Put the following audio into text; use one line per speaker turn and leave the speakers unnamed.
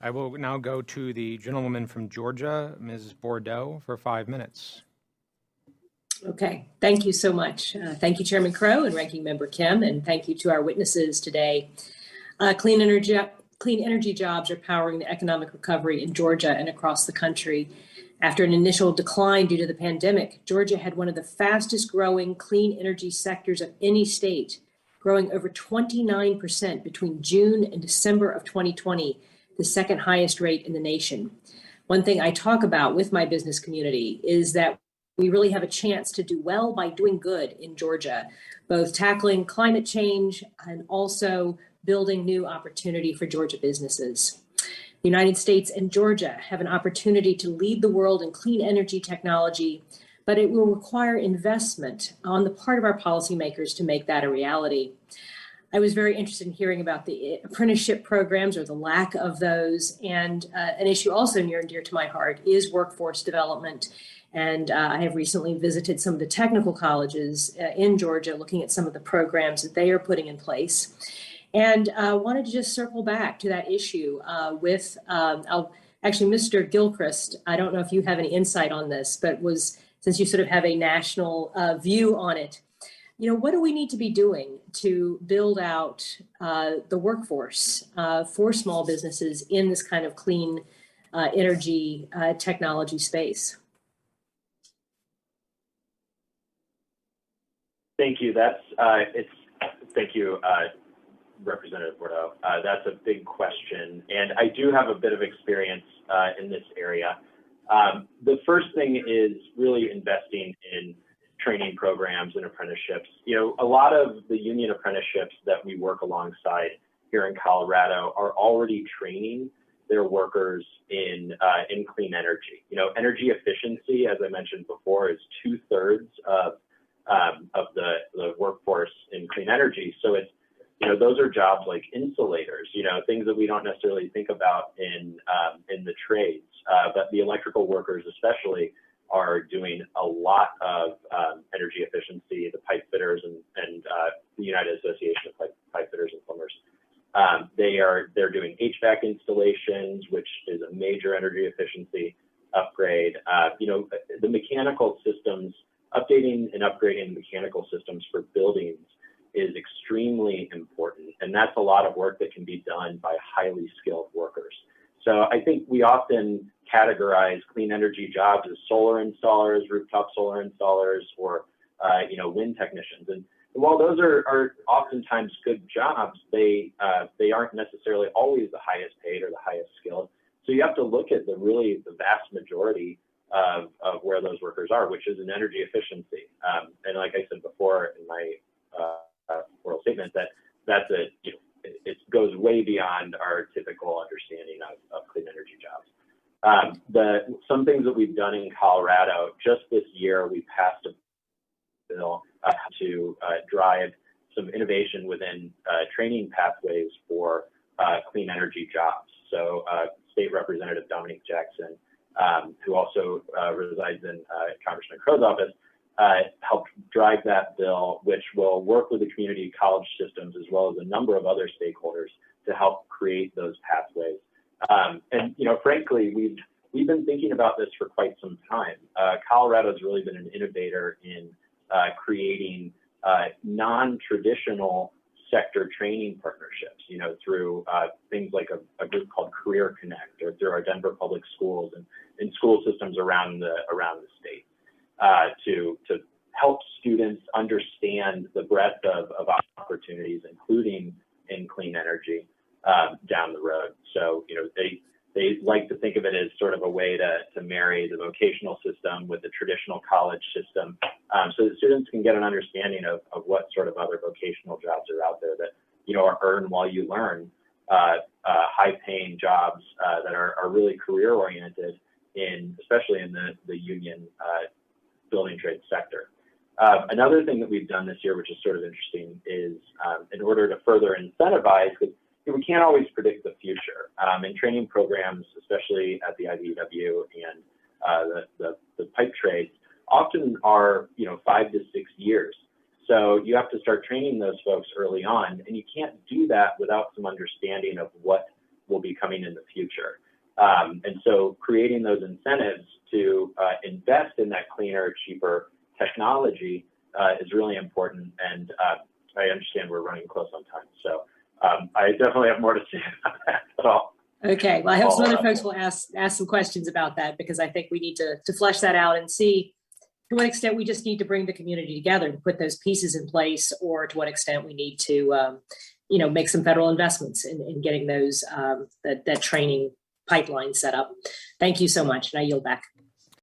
I will now go to the gentlewoman from Georgia, Ms. Bourdeaux, for 5 minutes.
Okay, thank you so much. Thank you, Chairman Crow and Ranking Member Kim, and thank you to our witnesses today. Clean energy jobs are powering the economic recovery in Georgia and across the country. After an initial decline due to the pandemic, Georgia had one of the fastest growing clean energy sectors of any state, growing over 29% between June and December of 2020, the second highest rate in the nation. One thing I talk about with my business community is that we really have a chance to do well by doing good in Georgia, both tackling climate change and also building new opportunity for Georgia businesses. The United States and Georgia have an opportunity to lead the world in clean energy technology, but it will require investment on the part of our policymakers to make that a reality. I was very interested in hearing about the apprenticeship programs or the lack of those, and an issue also near and dear to my heart is workforce development. And I have recently visited some of the technical colleges in Georgia, looking at some of the programs that they are putting in place. And wanted to just circle back to that issue with, actually, Mr. Gilchrist, I don't know if you have any insight on this, but since you sort of have a national view on it, what do we need to be doing to build out the workforce for small businesses in this kind of clean energy technology space?
Thank you. Thank you, Representative Bourdeaux. That's a big question, and I do have a bit of experience in this area. The first thing is really investing in training programs and apprenticeships. A lot of the union apprenticeships that we work alongside here in Colorado are already training their workers in clean energy. Energy efficiency, as I mentioned before, is 2/3 of the workforce in clean energy. So it's those are jobs like insulators, things that we don't necessarily think about in the trades, but the electrical workers especially are doing a lot of energy efficiency. The pipe fitters and the United Association of Pipe Fitters and Plumbers, they're doing HVAC installations, which is a major energy efficiency upgrade. The mechanical systems, updating and upgrading mechanical systems for buildings is extremely important, and that's a lot of work that can be done by highly skilled workers. So I think we often categorize clean energy jobs as solar installers, rooftop solar installers, or wind technicians. And while those are oftentimes good jobs, they aren't necessarily always the highest paid or the highest skilled. So you have to look at the vast majority of where those workers are, which is in energy efficiency. And like I said before in my oral statement, it goes way beyond our typical understanding of clean energy jobs. Some things that we've done in Colorado, just this year, we passed a bill to drive some innovation within training pathways for clean energy jobs. So State Representative Dominique Jackson, who also resides in Congressman Crow's office, helped drive that bill, which will work with the community college systems as well as a number of other stakeholders to help create those pathways. And frankly, we've been thinking about this for quite some time. Colorado's really been an innovator in creating non-traditional sector training partnerships, through things like a group called Career Connect, or through our Denver Public Schools and school systems around the state, to help students understand the breadth of opportunities, including in clean energy, down the road. So, they like to think of it as sort of a way to marry the vocational system with the traditional college system, so that students can get an understanding of what sort of other vocational jobs are out there that, are earn while you learn, high-paying jobs that are really career-oriented, especially in the union building trade sector. Another thing that we've done this year, which is sort of interesting, is in order to further incentivize, because we can't always predict the future. In training programs, especially at the IBEW and the pipe trades, often are 5 to 6 years. So you have to start training those folks early on, and you can't do that without some understanding of what will be coming in the future. And so creating those incentives to invest in that cleaner, cheaper technology is really important. And I understand we're running close on time. So I definitely have more to say about that.
Okay, well, I hope some other folks will ask some questions about that, because I think we need to flesh that out and see to what extent we just need to bring the community together to put those pieces in place, or to what extent we need to, make some federal investments in getting those that training pipeline set up. Thank you so much, and I yield back.